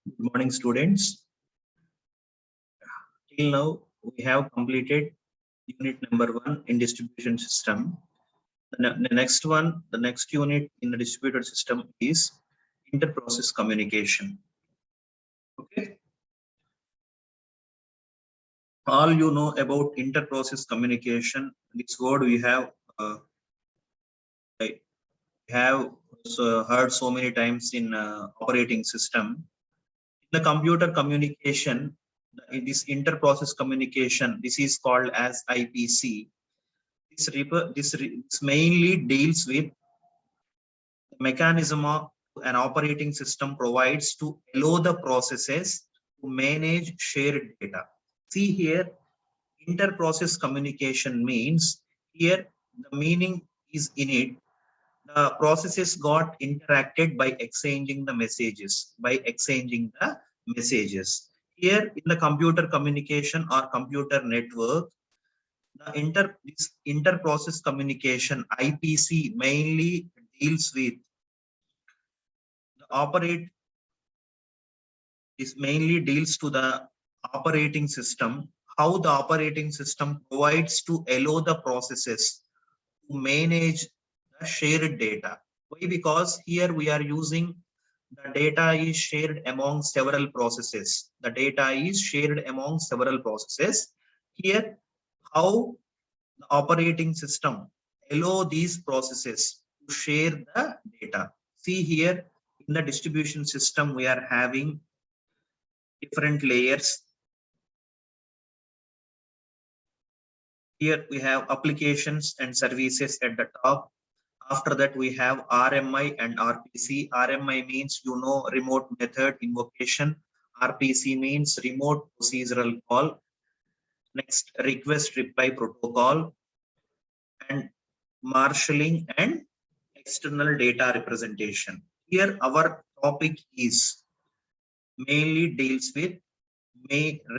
Good morning, students. Till now, we have completed unit number 1 in distribution system. The next one, the next unit in the distributed system is inter-process communication. Okay. All you know about inter-process communication. This word we have heard so many times in operating system. In the computer communication, this inter-process communication, this is called as IPC. This mainly deals with the mechanism of an operating system provides to allow the processes to manage shared data. See here, inter-process communication means here the meaning is in it. The processes got interacted by exchanging the messages. Here in the computer communication or computer network, this inter-process communication IPC mainly deals with the operating system, how the operating system provides to allow the processes to manage the shared data. Why? Because here we are using the data is shared among several processes. Here, how the operating system allow these processes to share the data. See here in the distribution system, we are having different layers. Here we have applications and services at the top. After that, we have RMI and RPC. RMI means remote method invocation. RPC means remote procedural call. Next, request reply protocol and marshalling and external data representation. Here our topic is mainly deals with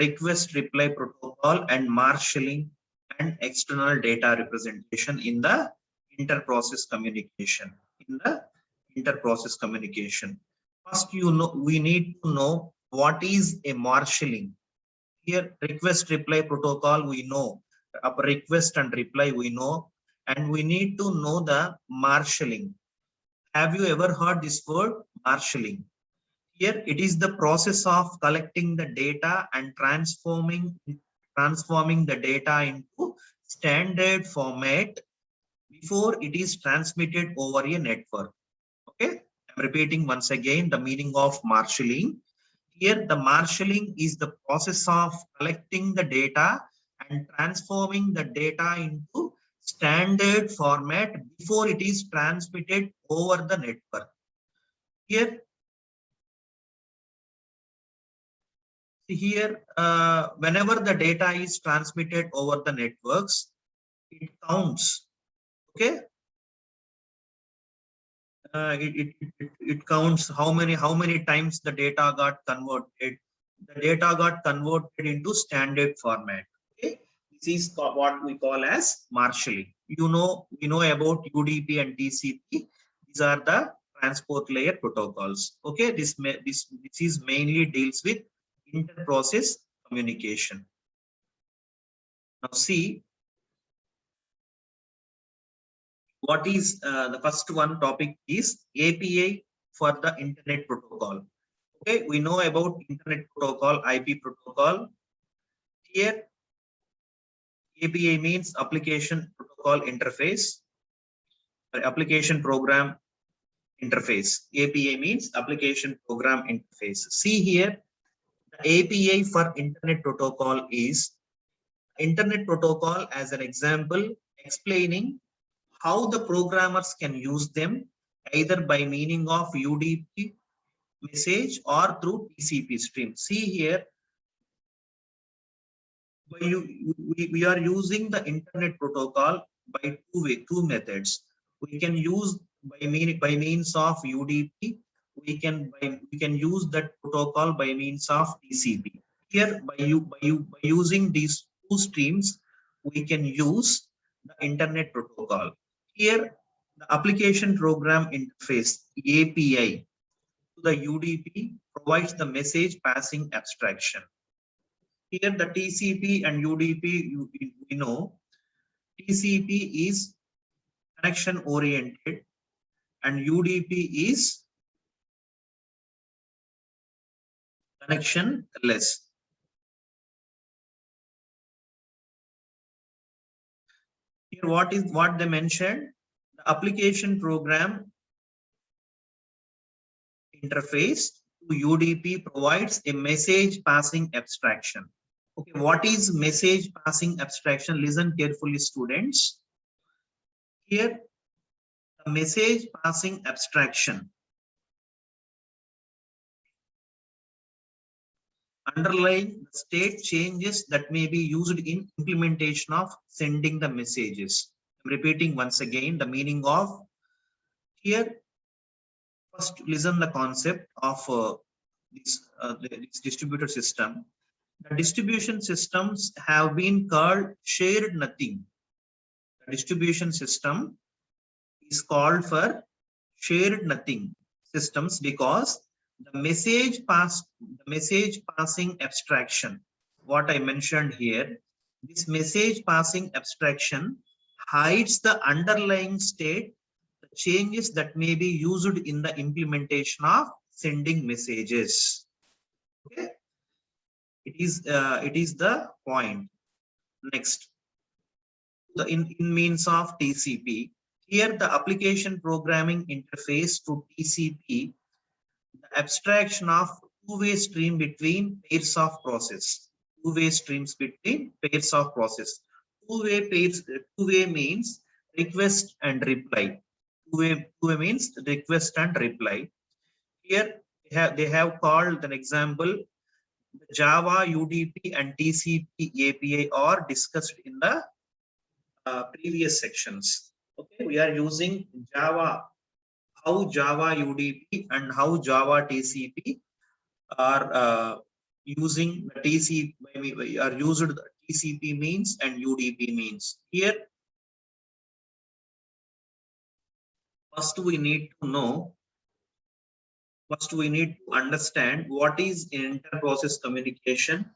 request reply protocol and marshalling and external data representation in the inter-process communication. First, we need to know what is a marshalling. Here, request reply protocol we know, request and reply we know, and we need to know the marshalling. Have you ever heard this word, marshalling? Here, it is the process of collecting the data and transforming the data into standard format before it is transmitted over a network. Okay, I'm repeating once again the meaning of marshalling. Here, the marshalling is the process of collecting the data and transforming the data into standard format before it is transmitted over the network. Here, whenever the data is transmitted over the networks, it counts. Okay. It counts how many times the data got converted. The data got converted into standard format. Okay, this is what we call as marshalling. We know about UDP and TCP. These are the transport layer protocols. Okay, this is mainly deals with inter-process communication. Now see, what is the first one topic is API for the internet protocol. Okay, we know about internet protocol, IP protocol. Here, API means application protocol interface, application program interface. API means application program interface. See here, the API for internet protocol is internet protocol as an example explaining how the programmers can use them either by meaning of UDP message or through TCP stream. See here, we are using the internet protocol by two methods. We can use by means of UDP. We can use that protocol by means of TCP. Here, by using these two streams, we can use the internet protocol. Here, the application program interface API to the UDP provides the message passing abstraction. Here the TCP and UDP, we know TCP is connection oriented and UDP is connectionless. Here what they mentioned, the application program interface to UDP provides a message passing abstraction. Okay, what is message passing abstraction? Listen carefully, students. Here, the message passing abstraction underlying the state changes that may be used in implementation of sending the messages. I'm repeating once again the meaning of here. First, listen the concept of this distributed system. The distribution systems have been called shared nothing. The distribution system is called for shared nothing systems because the message passing abstraction, what I mentioned here, this message passing abstraction hides the underlying state, the changes that may be used in the implementation of sending messages. Okay, it is the point. Next, the in means of TCP. Here, the application programming interface to TCP, the abstraction of two-way stream between pairs of process. Two-way streams between pairs of process. Two-way means request and reply. Two-way means request and reply. Here, they have called an example. Java, UDP, and TCP API are discussed in the previous sections. Okay, we are using Java, how Java UDP and how Java TCP are using the TCP, we are used the TCP means and UDP means. Here, first we need to understand what is inter-process communication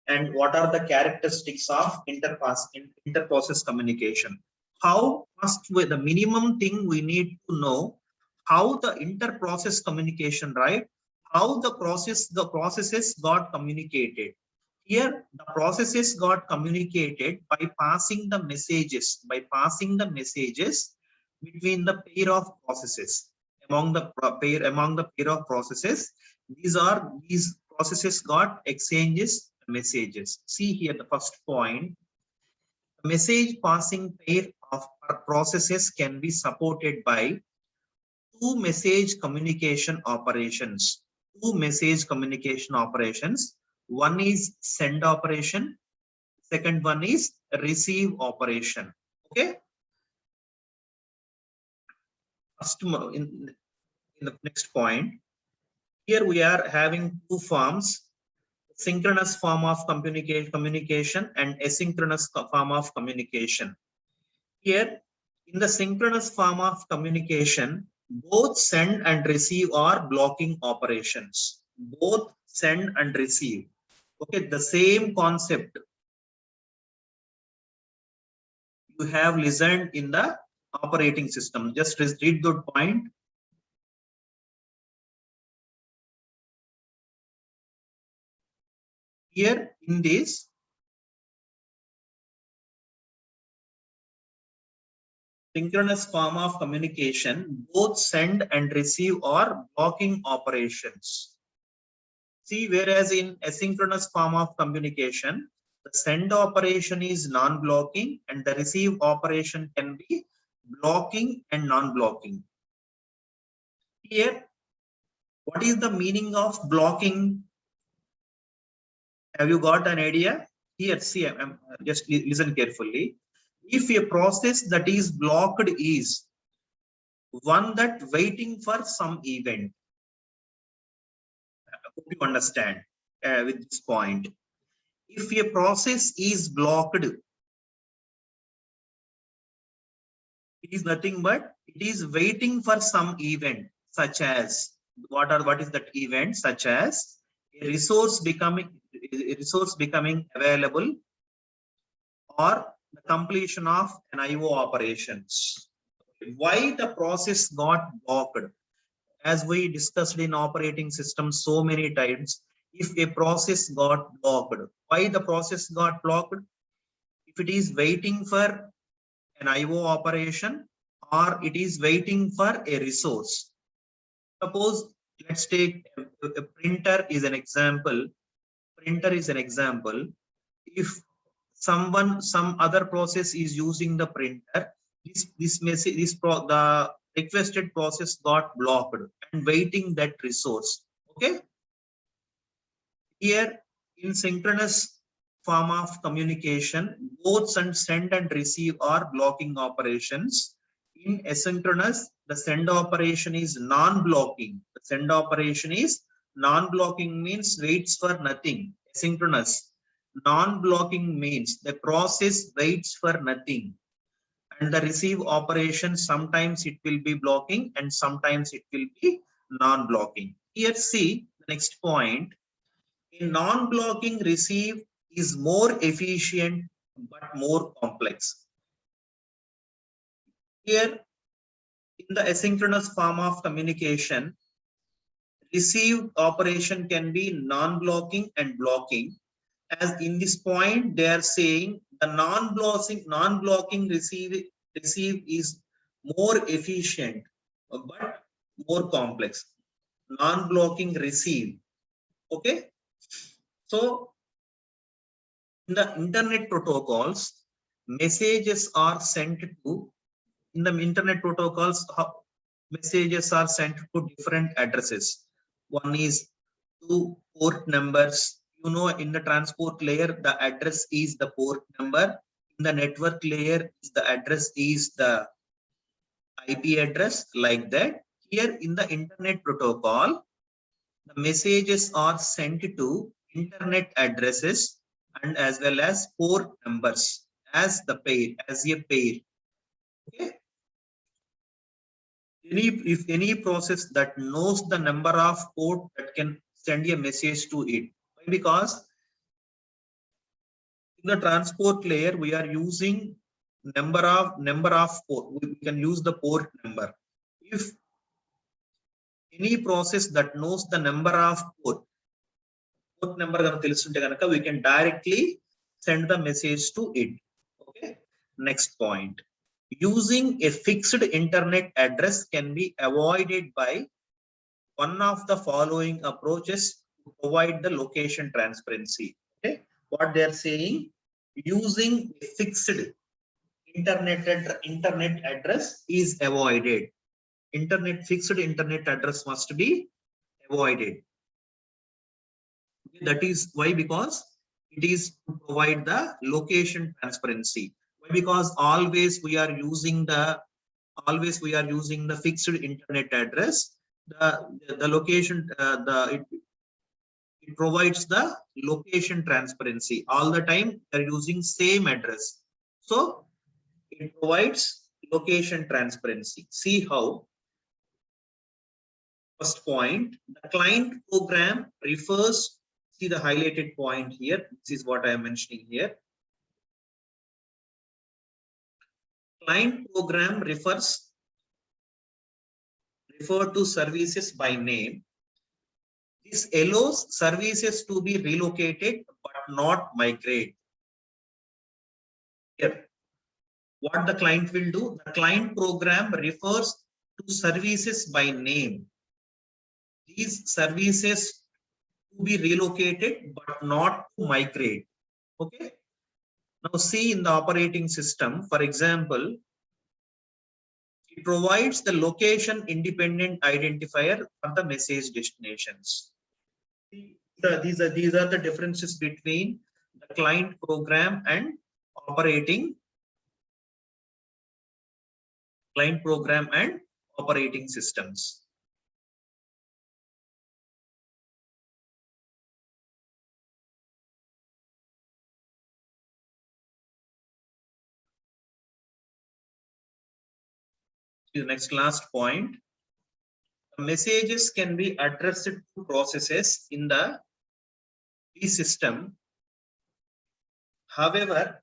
and what are the characteristics of inter-process communication. How the minimum thing we need to know how the inter-process communication, right? How the processes got communicated. Here, the processes got communicated by passing the messages between the pair of processes. Among the pair of processes, these processes got exchanges messages. See here the first point. The message passing pair of processes can be supported by two message communication operations. One is send operation. Second one is receive operation. Okay. First, in the next point, here we are having two forms: synchronous form of communication and asynchronous form of communication. Here, in the synchronous form of communication, both send and receive are blocking operations. Both send and receive. Okay, the same concept you have listened in the operating system. Just read the point. Here in this, synchronous form of communication, both send and receive are blocking operations. See, whereas in asynchronous form of communication, the send operation is non-blocking and the receive operation can be blocking and non-blocking. Here, what is the meaning of blocking? Have you got an idea? Here, see, just listen carefully. If a process that is blocked is one that waiting for some event, I hope you understand with this point. If a process is blocked, it is nothing but it is waiting for some event, such as what is that event? Such as a resource becoming available, or the completion of an IO operations. Why the process got blocked? As we discussed in operating systems so many times, if a process got blocked, why the process got blocked? If it is waiting for an IO operation, or it is waiting for a resource. Suppose, let's take a printer is an example. Printer is an example. If some other process is using the printer, this message, the requested process got blocked and waiting that resource. Okay. Here, in synchronous form of communication, both send and receive are blocking operations. In asynchronous, the send operation is non-blocking. The send operation is non-blocking, means waits for nothing. Asynchronous, non-blocking means the process waits for nothing. And the receive operation, sometimes it will be blocking and sometimes it will be non-blocking. Here, see the next point. A non-blocking receive is more efficient but more complex. Here, in the asynchronous form of communication, receive operation can be non-blocking and blocking. As in this point, they are saying the non-blocking receive is more efficient but more complex. Non-blocking receive. Okay. So in the internet protocols, messages are sent to, in the internet protocols, messages are sent to different addresses. One is to port numbers. You know, in the transport layer, the address is the port number. In the network layer, the address is the IP address, like that. Here in the internet protocol, the messages are sent to internet addresses and as well as port numbers as the pair, as a pair. Okay. If any process that knows the number of port that can send a message to it. Why? Because in the transport layer, we are using number of port. We can use the port number. If any process that knows the number of port number, we can directly send the message to it. Okay. Next point. Using a fixed internet address can be avoided by one of the following approaches to provide the location transparency. Okay. What they are saying, using a fixed internet address is avoided. Fixed internet address must be avoided. That is why, because it is to provide the location transparency. Why? Because always we are using the fixed internet address. The location, it provides the location transparency. All the time they are using same address, so it provides location transparency. See how. First point, the client program refers, see the highlighted point here. This is what I am mentioning here. Client program refer to services by name. This allows services to be relocated but not migrate. Here, what the client will do, the client program refers to services by name. These services to be relocated but not to migrate. Okay. Now see in the operating system, for example, it provides the location independent identifier for the message destinations. These are the differences between the client program and operating systems. The next last point, Messages can be addressed to processes in the V system. However,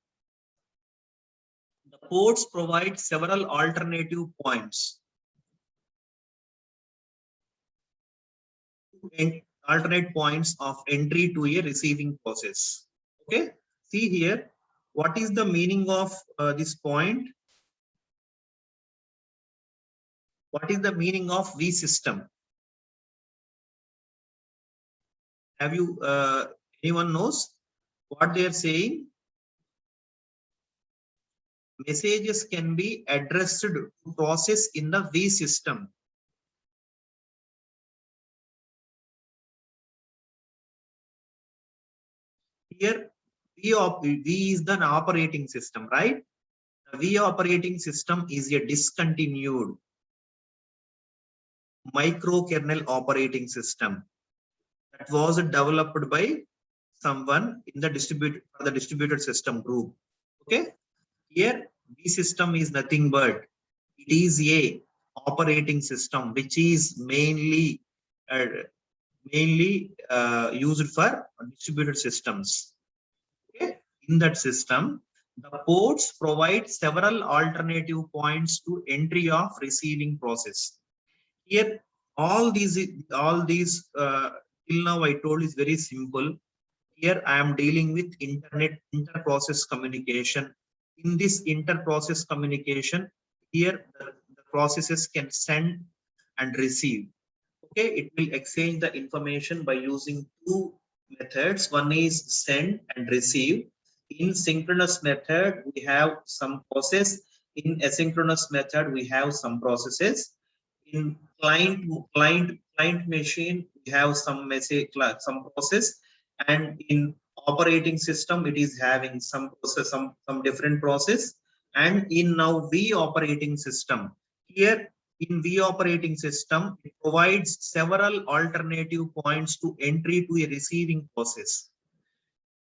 the ports provide several alternative points. Alternate points of entry to a receiving process. Okay, see here, what is the meaning of this point? What is the meaning of V system? Have you anyone knows what they are saying? Messages can be addressed to process in the V system. Here, V is the operating system, right? The V operating system is a discontinued microkernel operating system that was developed by someone in the distributed system group. Okay, here V system is nothing but it is a operating system which is mainly used for distributed systems. Okay, in that system, the ports provide several alternative points to entry of receiving process. Here, all these till now I told is very simple. Here I am dealing with inter-process communication. In this inter-process communication, here the processes can send and receive. Okay, it will exchange the information by using two methods. One is send and receive. In synchronous method, we have some process. In asynchronous method, we have some processes. In client machine, we have some message, some process, and in operating system, it is having some process, some different process. And in now V operating system, here in V operating system, it provides several alternative points to entry to a receiving process.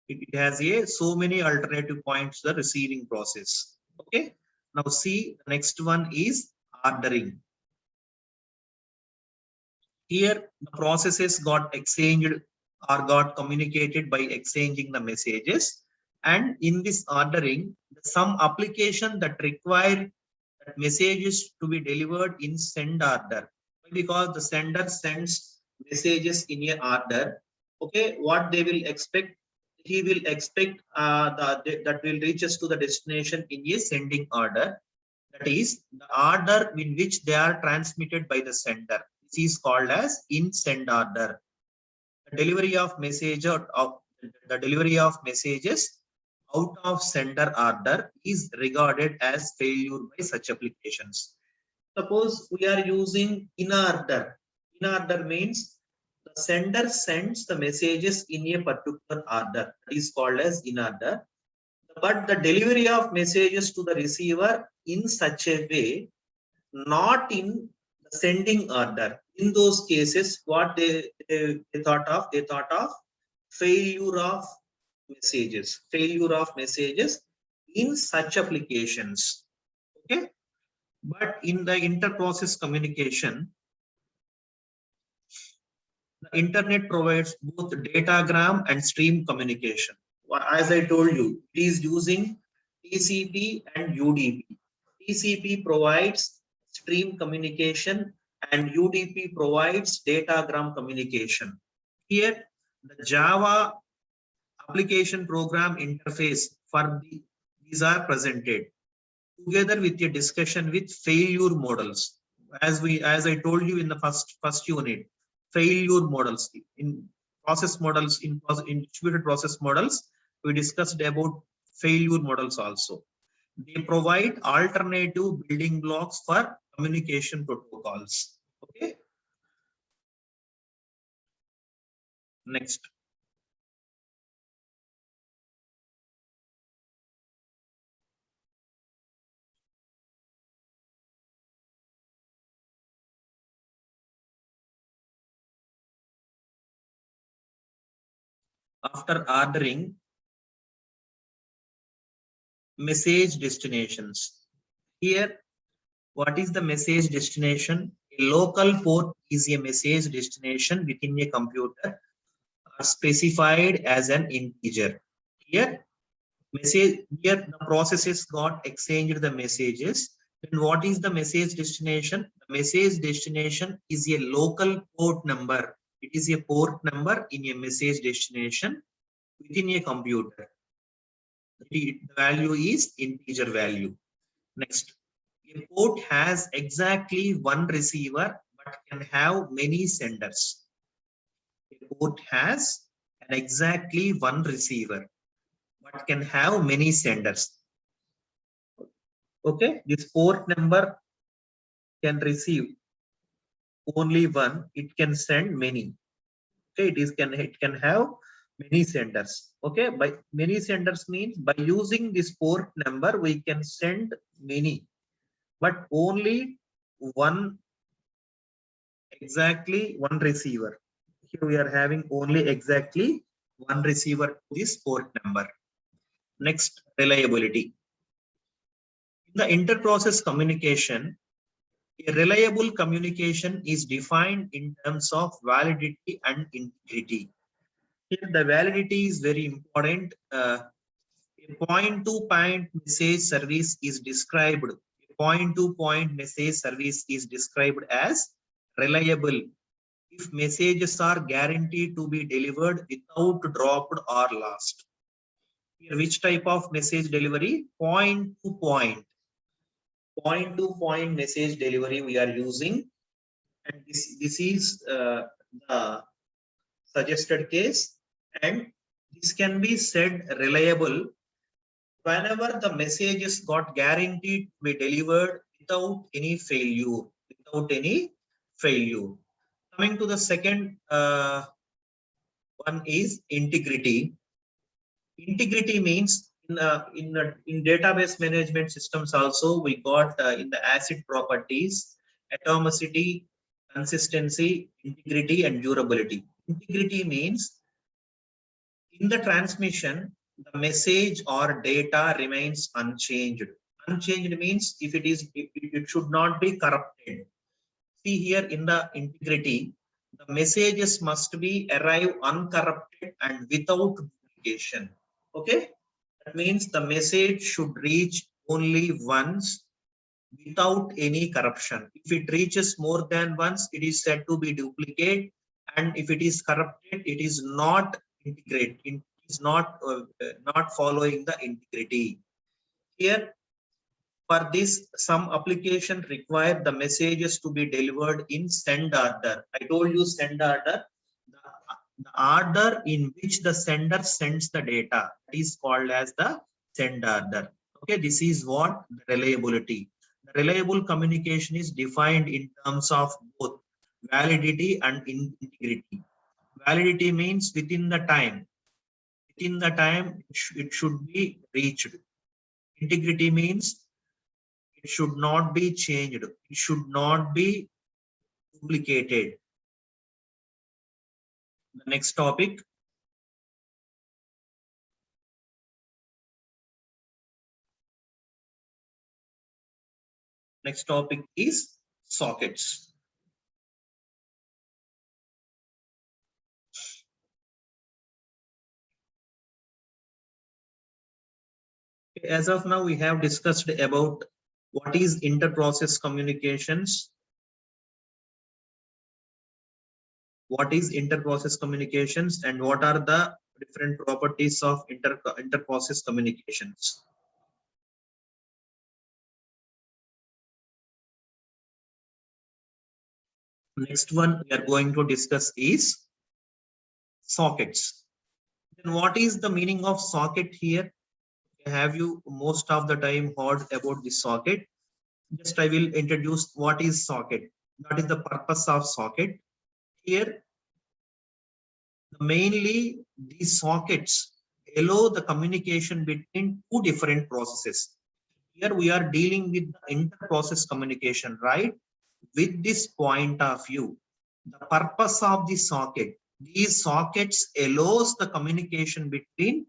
It has so many alternative points to the receiving process. Okay. Now see, the next one is ordering. Here the processes got exchanged or got communicated by exchanging the messages. And in this ordering, some application that require that messages to be delivered in send order, because the sender sends messages in a order. Okay, what they will expect, he will expect that will reach us to the destination in a sending order. That is the order in which they are transmitted by the sender. This is called as in send order. The delivery of messages out of sender order is regarded as failure by such applications. Suppose we are using in order. In order means the sender sends the messages in a particular order. That is called as in order. But the delivery of messages to the receiver in such a way, not in the sending order. In those cases, what they thought of? They thought of failure of messages. Failure of messages in such applications. Okay. But in the inter-process communication, the internet provides both datagram and stream communication. As I told you, it is using TCP and UDP. TCP provides stream communication and UDP provides datagram communication. Here, the Java application program interface for these are presented together with a discussion with failure models. As I told you in the first unit, failure models in process models in distributed process models, we discussed about failure models also. They provide alternative building blocks for communication protocols. Okay. Next. After ordering, message destinations. Here, what is the message destination? A local port is a message destination within a computer specified as an integer. Here, here the processes got exchanged the messages. Then what is the message destination? The message destination is a local port number. It is a port number in a message destination within a computer. The value is integer value. Next, a port has exactly one receiver but can have many senders. A port has an exactly one receiver but can have many senders. Okay, this port number can receive only one, it can send many. Okay, it can have many senders. Okay, by many senders means by using this port number we can send many, but only one, exactly one receiver. Here we are having only exactly one receiver to this port number. Next, reliability. In the inter-process communication, a reliable communication is defined in terms of validity and integrity. Here the validity is very important. A point-to-point message service is described. A point-to-point message service is described as reliable if messages are guaranteed to be delivered without dropped or lost. Here, which type of message delivery? Point-to-point. Point-to-point message delivery we are using, and this is the suggested case, and this can be said reliable whenever the messages got guaranteed to be delivered without any failure. Coming to the second one is integrity. Integrity means in database management systems also we got in the ACID properties, atomicity, consistency, integrity, and durability. Integrity means in the transmission, the message or data remains unchanged. Unchanged means if it should not be corrupted. See here in the integrity, the messages must be arrive uncorrupted and without duplication. Okay, that means the message should reach only once without any corruption. If it reaches more than once, it is said to be duplicate, and if it is corrupted, it is not integrate. It is not following the integrity. Here, for this, some application require the messages to be delivered in send order. I told you send order. The order in which the sender sends the data is called as the send order. Okay, this is what the reliability. The reliable communication is defined in terms of both validity and integrity. Validity means within the time. Within the time, it should be reached. Integrity means it should not be changed. It should not be duplicated. The next topic. Next topic is sockets. As of now, we have discussed about what is inter-process communications. What is inter-process communications and what are the different properties of inter-process communications. Next one we are going to discuss is sockets. Then what is the meaning of socket here? Have you most of the time heard about the socket? Just I will introduce what is socket. That is the purpose of socket. Here, mainly these sockets allow the communication between two different processes. Here we are dealing with the inter-process communication, right? With this point of view, the purpose of the socket, these sockets allows the communication between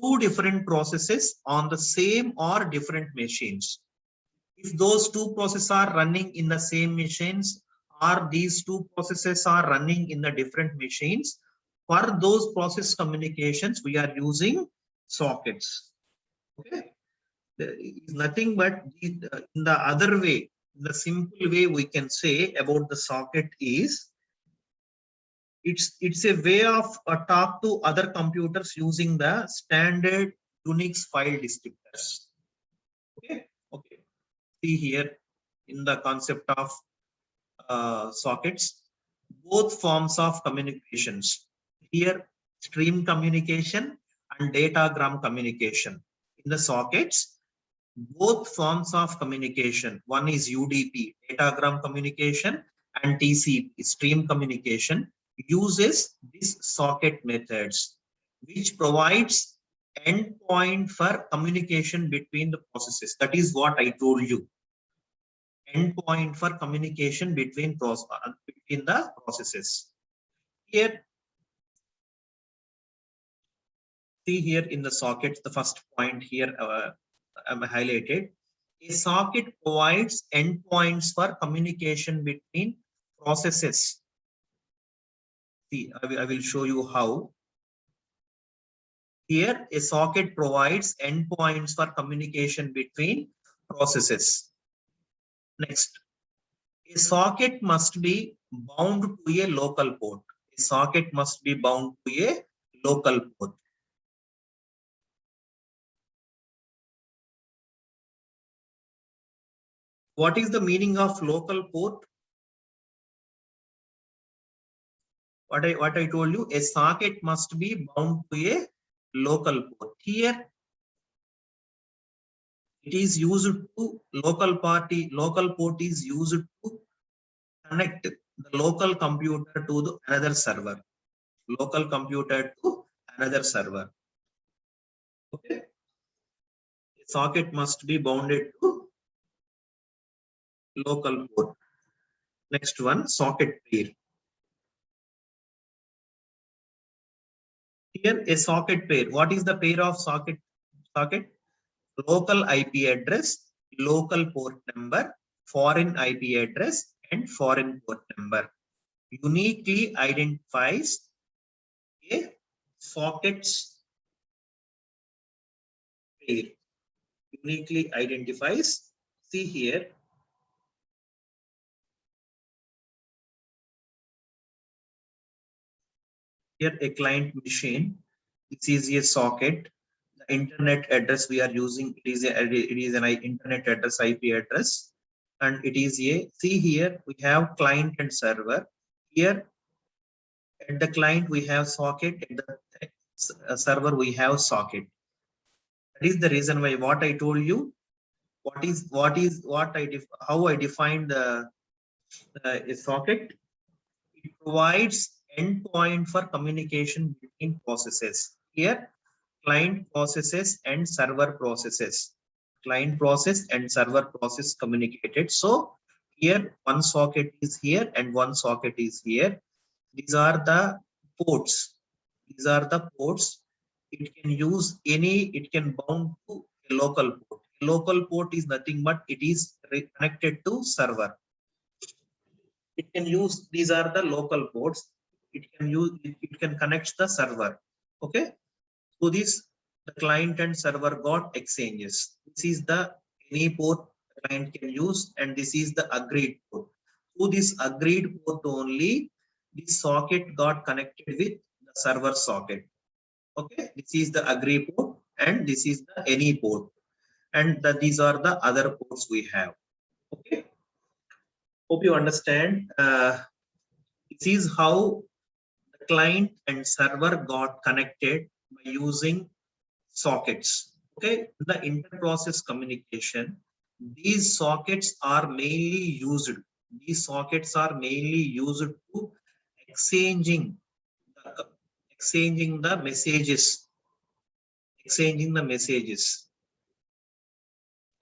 two different processes on the same or different machines. If those two processes are running in the same machines or these two processes are running in the different machines. For those process communications, we are using sockets. Okay, there is nothing but in the other way, the simple way we can say about the socket is it's a way of talk to other computers using the standard Unix file descriptors. Okay, okay. See here in the concept of sockets, both forms of communications. Here, stream communication and datagram communication. In the sockets, both forms of communication. One is UDP, datagram communication, and TCP, stream communication, uses these socket methods, which provides endpoint for communication between the processes. That is what I told you. Endpoint for communication between the processes. Here, see here in the sockets, the first point here I'm highlighted. A socket provides endpoints for communication between processes. See, I will show you how. Here, a socket provides endpoints for communication between processes. Next, a socket must be bound to a local port. A socket must be bound to a local port. What is the meaning of local port? What I told you, a socket must be bound to a local port. Here, it is used to local port is used to connect the local computer to the another server. Local computer to another server. Okay. A socket must be bounded to local port. Next one, socket pair. Here, a socket pair. What is the pair of socket? Local IP address, local port number, foreign IP address, and foreign port number. Uniquely identifies a sockets pair. Uniquely identifies. See here. Here a client machine. This is a socket. The internet address we are using, it is an internet address, IP address, and it is a, see here we have client and server. Here at the client we have socket, at the server we have socket. That is the reason why what I told you, how I defined the a socket. It provides endpoint for communication between processes. Here, client processes and server processes. Client process and server process communicated. So here one socket is here and one socket is here. These are the ports. These are the ports. It can use any, it can bound to a local port. A local port is nothing but it is connected to server. It can use, these are the local ports. It can use, it can connect the server. Okay. So this, the client and server got exchanges. This is the any port the client can use, and this is the agreed port. So this agreed port only, this socket got connected with the server socket. Okay, this is the agree port and this is the any port, and these are the other ports we have. Okay, hope you understand. This is how the client and server got connected by using sockets. Okay, the inter-process communication, these sockets are mainly used. These sockets are mainly used to exchanging the messages. Exchanging the messages.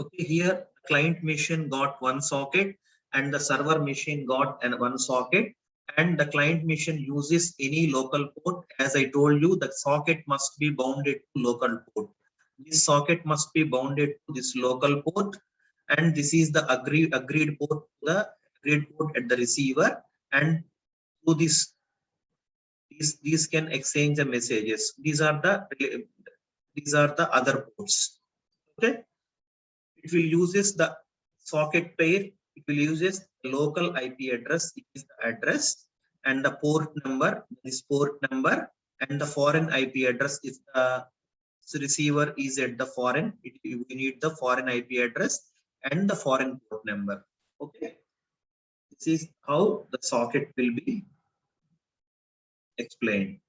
Okay, here client machine got one socket and the server machine got one socket, and the client machine uses any local port. As I told you, the socket must be bounded to local port. This socket must be bounded to this local port, and this is the agreed port to the read port at the receiver, and through this these can exchange the messages. These are the other ports. Okay, it will uses the socket pair. It will uses local IP address. It is the address, and the port number, this port number, and the foreign IP address is the receiver is at the foreign. We need the foreign IP address and the foreign port number. Okay, this is how the socket will be explained.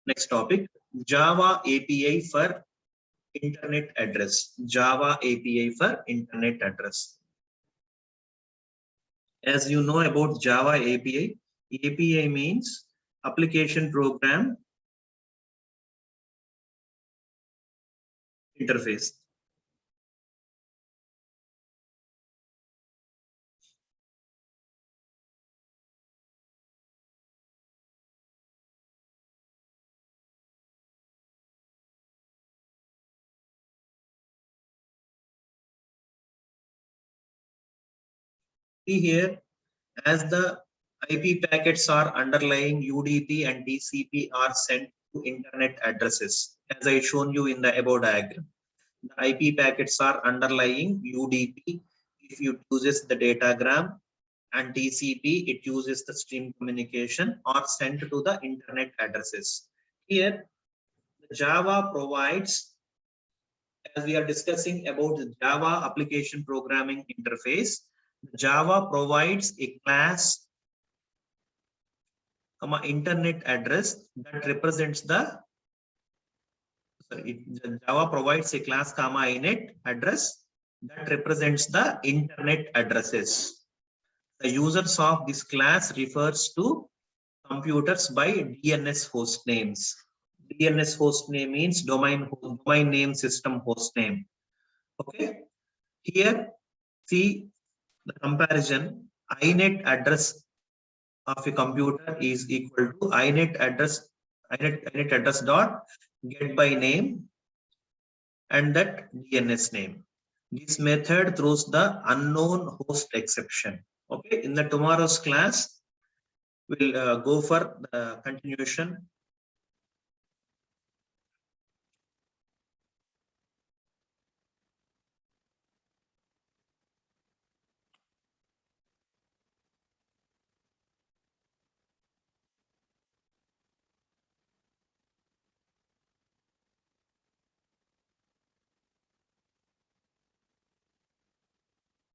Next topic, Java API for internet address. Java API for internet address. As you know about Java API, API means application program interface. See here, as the IP packets are underlying UDP and TCP are sent to internet addresses, as I shown you in the above diagram. The IP packets are underlying UDP. If it uses the datagram, and TCP, it uses the stream communication or sent to the internet addresses. Here, the Java provides, as we are discussing about the Java application programming interface, Java provides a class, internet address that represents the, Java provides a class, inet address that represents the internet addresses. The users of this class refers to computers by DNS host names. DNS host name means domain name system host name. Okay. Here, see the comparison. INET address of a computer is equal to INET address dot get by name and that DNS name. This method throws the unknown host exception. Okay. In the tomorrow's class, we'll go for the continuation